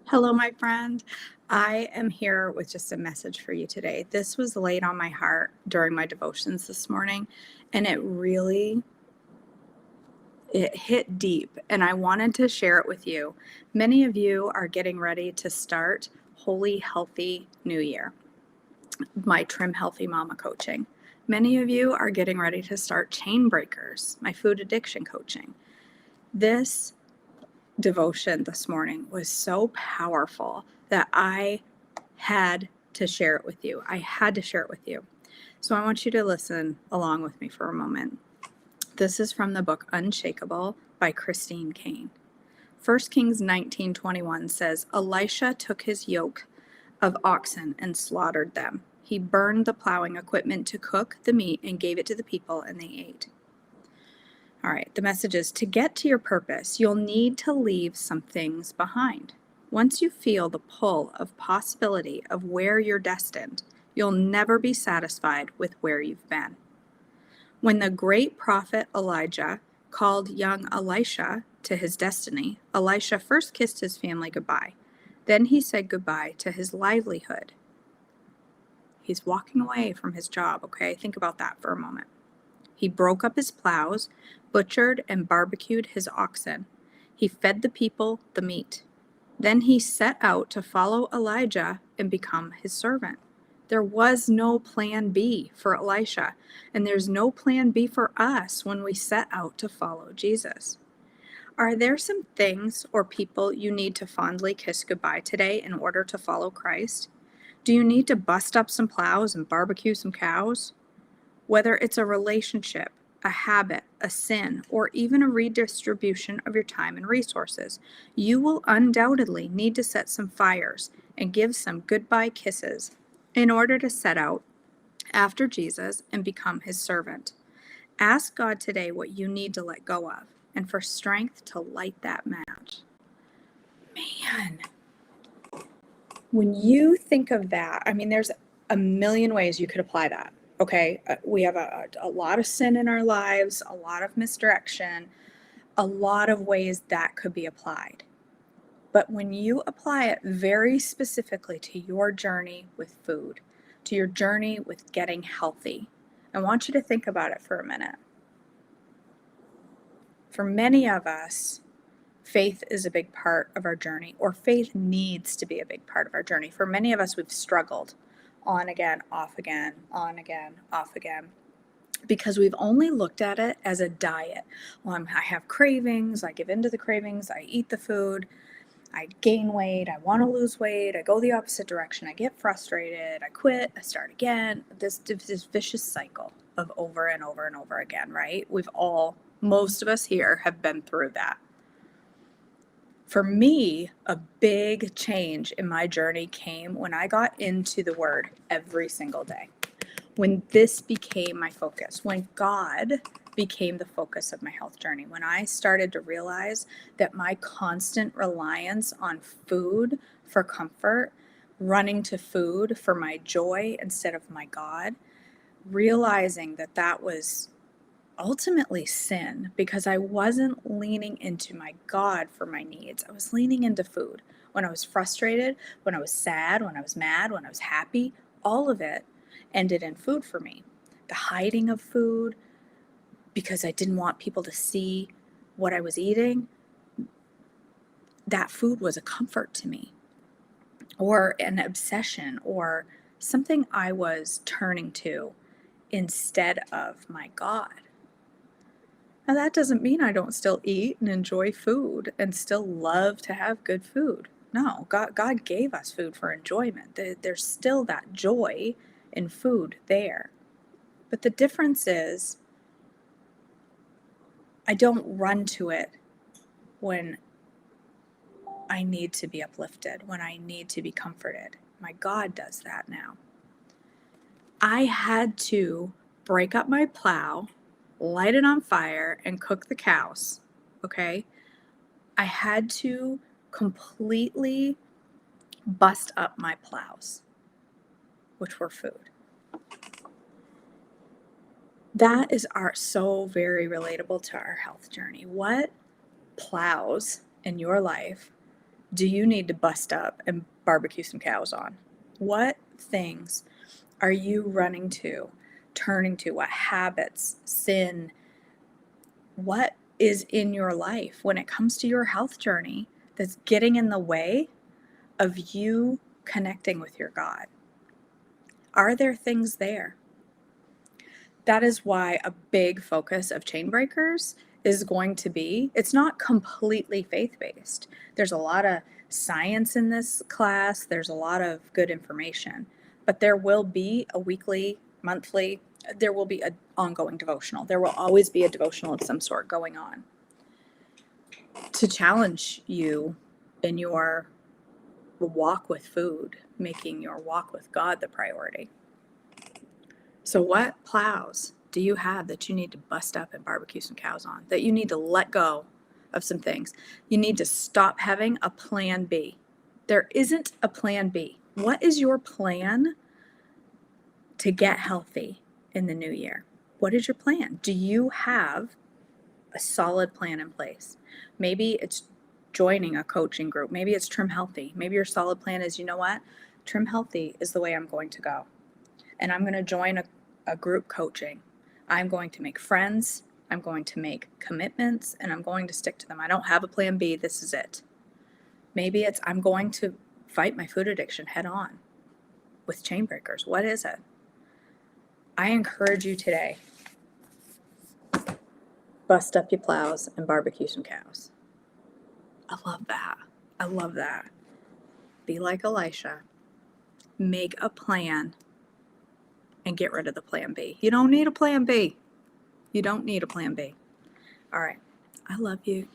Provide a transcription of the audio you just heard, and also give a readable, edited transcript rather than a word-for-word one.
Hello, my friend. I am here with just a message for you today. This was laid on my heart during my devotions this morning, and it hit deep, and I wanted to share it with you. Many of you are getting ready to start Holy Healthy New Year, my Trim Healthy Mama coaching. Many of you are getting ready to start Chain Breakers, my food addiction coaching. This devotion this morning was so powerful that I had to share it with you. I had to share it with you. So I want you to listen along with me for a moment. This is from the book Unshakable by Christine Caine. 1 Kings 19:21 says, Elisha took his yoke of oxen and slaughtered them. He burned the plowing equipment to cook the meat and gave it to the people, and they ate. All right, the message is to get to your purpose, you'll need to leave some things behind. Once you feel the pull of possibility of where you're destined, you'll never be satisfied with where you've been. When the great prophet Elijah called young Elisha to his destiny, Elisha first kissed his family goodbye. Then he said goodbye to his livelihood. He's walking away from his job, okay? Think about that for a moment. He broke up his plows, butchered and barbecued his oxen. He fed the people the meat. Then he set out to follow Elijah and become his servant. There was no plan B for Elisha, and there's no plan B for us when we set out to follow Jesus. Are there some things or people you need to fondly kiss goodbye today in order to follow Christ? Do you need to bust up some plows and barbecue some cows? Whether it's a relationship, a habit, a sin, or even a redistribution of your time and resources, you will undoubtedly need to set some fires and give some goodbye kisses in order to set out after Jesus and become his servant. Ask God today what you need to let go of and for strength to light that match. Man, when you think of that, I mean, there's a million ways you could apply that. Okay, we have a lot of sin in our lives, a lot of misdirection, a lot of ways that could be applied. But when you apply it very specifically to your journey with food, to your journey with getting healthy, I want you to think about it for a minute. For many of us, faith is a big part of our journey, or faith needs to be a big part of our journey. For many of us, we've struggled on again, off again, on again, off again, because we've only looked at it as a diet. Well, I have cravings, I give into the cravings, I eat the food, I gain weight, I want to lose weight, I go the opposite direction, I get frustrated, I quit, I start again. This vicious cycle of over and over and over again, right? Most of us here have been through that. For me, a big change in my journey came when I got into the Word every single day. When this became my focus, when God became the focus of my health journey, when I started to realize that my constant reliance on food for comfort, running to food for my joy instead of my God, realizing that that was ultimately sin because I wasn't leaning into my God for my needs. I was leaning into food. When I was frustrated, when I was sad, when I was mad, when I was happy, all of it ended in food for me. The hiding of food because I didn't want people to see what I was eating, that food was a comfort to me, or an obsession, or something I was turning to instead of my God. Now, that doesn't mean I don't still eat and enjoy food and still love to have good food. No, God gave us food for enjoyment. There's still that joy in food there. But the difference is I don't run to it when I need to be uplifted, when I need to be comforted. My God does that now. I had to break up my plow, light it on fire, and cook the cows, okay? I had to completely bust up my plows, which were food. That is so very relatable to our health journey. What plows in your life do you need to bust up and barbecue some cows on? What things are you running to, turning to? What habits, sin, what is in your life when it comes to your health journey that's getting in the way of you connecting with your God? Are there things there? That is why a big focus of chain breakers is going to be, it's not completely faith-based. There's a lot of science in this class. There's a lot of good information, but there will be a weekly, monthly, there will be an ongoing devotional. There will always be a devotional of some sort going on to challenge you in your walk with food, making your walk with God the priority. So what plows do you have that you need to bust up and barbecue some cows on, that you need to let go of some things? You need to stop having a plan B. There isn't a plan B. What is your plan to get healthy in the new year? What is your plan? Do you have a solid plan in place? Maybe it's joining a coaching group. Maybe it's Trim Healthy. Maybe your solid plan is, you know what? Trim Healthy is the way I'm going to go. And I'm going to join a group coaching. I'm going to make friends. I'm going to make commitments, and I'm going to stick to them. I don't have a plan B. This is it. Maybe it's I'm going to fight my food addiction head on with chain breakers. What is it? I encourage you today, bust up your plows and barbecue some cows. I love that. I love that. Be like Elisha. Make a plan and get rid of the plan B. You don't need a plan B. You don't need a plan B. All right. I love you.